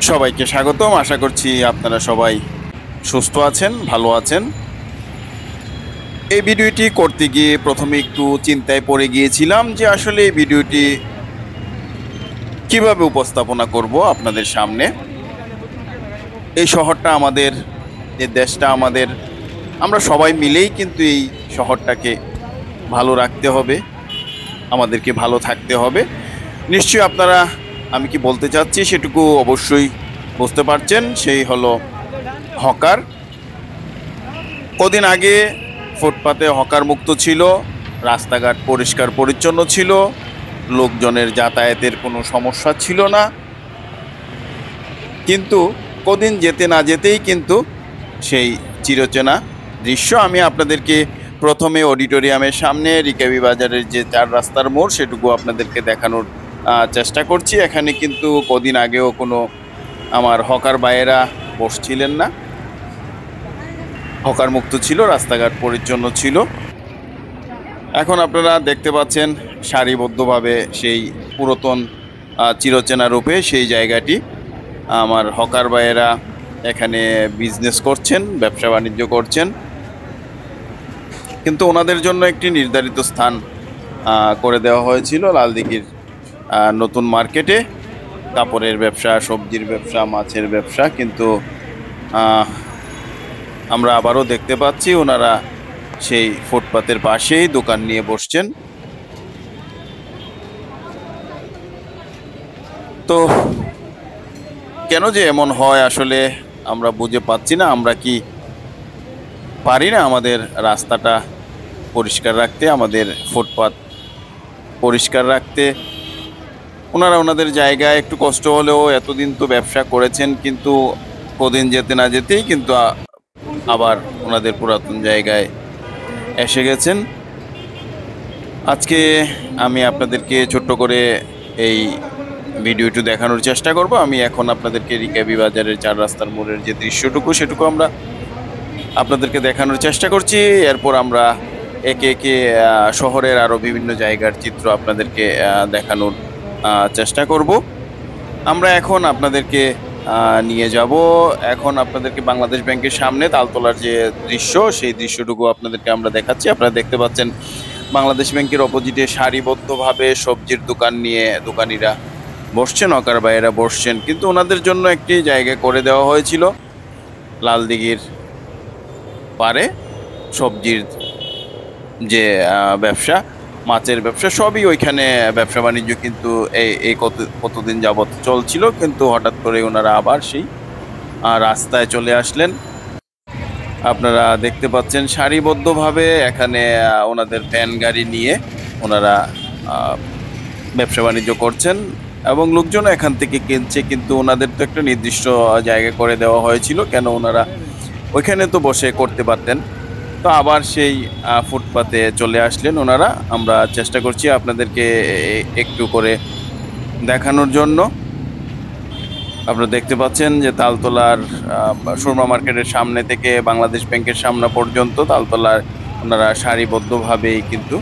সবাইকে স্বাগতম। আশা করছি আপনারা সবাই সুস্থ আছেন, ভালো আছেন। এই ভিডিওটি করতে গিয়ে প্রথমে একটু চিন্তায় পড়ে গিয়েছিলাম যে আসলে এই ভিডিওটি কিভাবে উপস্থাপনা করব আপনাদের সামনে। এই শহরটা আমাদের, এই দেশটা আমাদের, আমরা সবাই মিলেই কিন্তু এই শহরটাকে ভালো রাখতে হবে, আমাদেরকে ভালো থাকতে হবে। নিশ্চয়ই আপনারা আমি কি বলতে চাচ্ছি সেটুকু অবশ্যই বুঝতে পারছেন। সেই হলো হকার। কদিন আগে ফুটপাতে হকার মুক্ত ছিল, রাস্তাঘাট পরিষ্কার পরিচ্ছন্ন ছিল, লোকজনের যাতায়াতের কোনো সমস্যা ছিল না। কিন্তু কদিন যেতে না যেতেই কিন্তু সেই চিরচেনা দৃশ্য আমি আপনাদেরকে প্রথমে অডিটোরিয়ামের সামনে রিকাবি বাজারের যে 4 রাস্তার মোড় সেটুকু আপনাদেরকে দেখানোর চেষ্টা করছি। এখানে কিন্তু কদিন আগেও কোনো আমার হকার ভাইয়েরা বসছিলেন না, হকার মুক্ত ছিল, রাস্তাঘাট পরিচ্ছন্ন ছিল। এখন আপনারা দেখতে পাচ্ছেন সারিবদ্ধভাবে সেই পুরাতন চিরচেনা রূপে সেই জায়গাটি। আমার হকার ভাইয়েরা এখানে বিজনেস করছেন, ব্যবসা বাণিজ্য করছেন, কিন্তু ওনাদের জন্য একটি নির্ধারিত স্থান করে দেওয়া হয়েছিল লালদিঘির নতুন মার্কেটে। কাপড়ের ব্যবসা, সবজির ব্যবসা, মাছের ব্যবসা। কিন্তু আমরা আবারও দেখতে পাচ্ছি ওনারা সেই ফুটপাতের পাশেই দোকান নিয়ে বসছেন। তো কেন যে এমন হয় আসলে আমরা বুঝে পাচ্ছি না। আমরা কি পারি না আমাদের রাস্তাটা পরিষ্কার রাখতে, আমাদের ফুটপাত পরিষ্কার রাখতে? ওনারা ওনাদের জায়গায় একটু কষ্ট হলেও এতদিন তো ব্যবসা করেছেন, কিন্তু কদিন যেতে না যেতেই কিন্তু আবার ওনাদের পুরাতন জায়গায় এসে গেছেন। আজকে আমি আপনাদেরকে ছোট্ট করে এই ভিডিওটি দেখানোর চেষ্টা করব। আমি এখন আপনাদেরকে রিকাবি বাজারের 4 রাস্তার মোড়ের যে দৃশ্যটুকু সেটুকু আমরা আপনাদেরকে দেখানোর চেষ্টা করছি। এরপর আমরা একে একে শহরের আরও বিভিন্ন জায়গার চিত্র আপনাদেরকে দেখানোর চেষ্টা করব। আমরা এখন আপনাদেরকে নিয়ে যাব, এখন আপনাদেরকে বাংলাদেশ ব্যাংকের সামনে তালতলার যে দৃশ্য সেই দৃশ্যটুকু আপনাদেরকে আমরা দেখাচ্ছি। আপনারা দেখতে পাচ্ছেন বাংলাদেশ ব্যাংকের অপোজিটে সারিবদ্ধভাবে সবজির দোকান নিয়ে দোকানিরা বসছেন, হকার ভাইয়েরা বসছেন। কিন্তু ওনাদের জন্য একটি জায়গা করে দেওয়া হয়েছিল লালদিঘির পারে। সবজির যে ব্যবসা, মাছের ব্যবসা, সবই ওইখানে ব্যবসা বাণিজ্য কিন্তু এই কতদিন যাবৎ চলছিল। কিন্তু হঠাৎ করে ওনারা আবার সেই রাস্তায় চলে আসলেন। আপনারা দেখতে পাচ্ছেন সারিবদ্ধভাবে এখানে ওনাদের ভ্যান গাড়ি নিয়ে ওনারা ব্যবসা বাণিজ্য করছেন এবং লোকজন এখান থেকে কিনছে। কিন্তু ওনাদের তো একটা নির্দিষ্ট জায়গা করে দেওয়া হয়েছিল, কেন ওনারা ওইখানে তো বসে করতে পারতেন। তো আবার সেই ফুটপাতে চলে আসলেন ওনারা। আমরা চেষ্টা করছি আপনাদেরকে একটু করে দেখানোর জন্য। আপনারা দেখতে পাচ্ছেন যে তালতলার সুরমা মার্কেটের সামনে থেকে বাংলাদেশ ব্যাংকের সামনে পর্যন্ত তালতলার ওনারা সারিবদ্ধভাবেই কিন্তু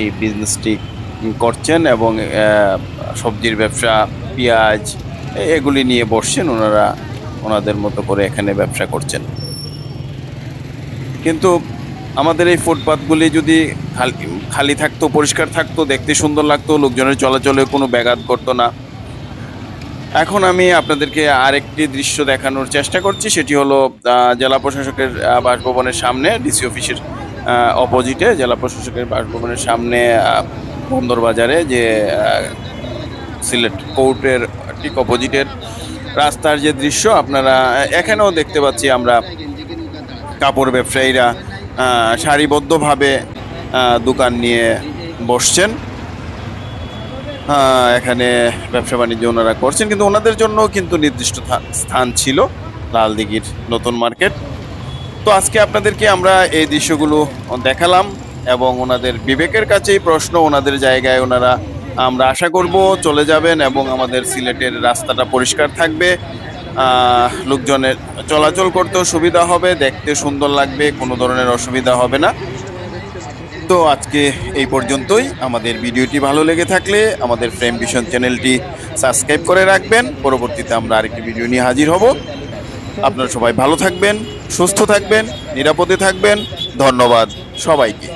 এই বিজনেসটি করছেন এবং সবজির ব্যবসা, পেঁয়াজ এগুলি নিয়ে বসছেন। ওনারা ওনাদের মতো করে এখানে ব্যবসা করছেন। কিন্তু আমাদের এই ফুটপাতগুলি যদি খালি থাকতো, পরিষ্কার থাকতো, দেখতে সুন্দর লাগতো, লোকজনের চলাচলে কোনো ব্যাঘাত করতো না। এখন আমি আপনাদেরকে আরেকটি দৃশ্য দেখানোর চেষ্টা করছি। সেটি হলো জেলা প্রশাসকের বাসভবনের সামনে, ডিসি অফিসের অপোজিটে জেলা প্রশাসকের বাসভবনের সামনে বন্দর বাজারে যে সিলেট কোর্টের ঠিক অপোজিটের রাস্তার যে দৃশ্য আপনারা এখানেও দেখতে পাচ্ছি। আমরা কাপড় ব্যবসায়ীরা সারিবদ্ধভাবে দোকান নিয়ে বসছেন, এখানে ব্যবসা বাণিজ্য ওনারা করছেন। কিন্তু ওনাদের জন্য কিন্তু নির্দিষ্ট স্থান ছিল লালদিঘির নতুন মার্কেট। তো আজকে আপনাদেরকে আমরা এই দৃশ্যগুলো দেখালাম এবং ওনাদের বিবেকের কাছেই প্রশ্ন, ওনাদের জায়গায় ওনারা আমরা আশা করব চলে যাবেন এবং আমাদের সিলেটের রাস্তাটা পরিষ্কার থাকবে, লোকজনের চলাচল করতেও সুবিধা হবে, দেখতে সুন্দর লাগবে, কোনো ধরনের অসুবিধা হবে না। তো আজকে এই পর্যন্তই। আমাদের ভিডিওটি ভালো লেগে থাকলে আমাদের ফ্রেম ভিশন চ্যানেলটি সাবস্ক্রাইব করে রাখবেন। পরবর্তীতে আমরা আরেকটি ভিডিও নিয়ে হাজির হব। আপনারা সবাই ভালো থাকবেন, সুস্থ থাকবেন, নিরাপদে থাকবেন। ধন্যবাদ সবাইকে।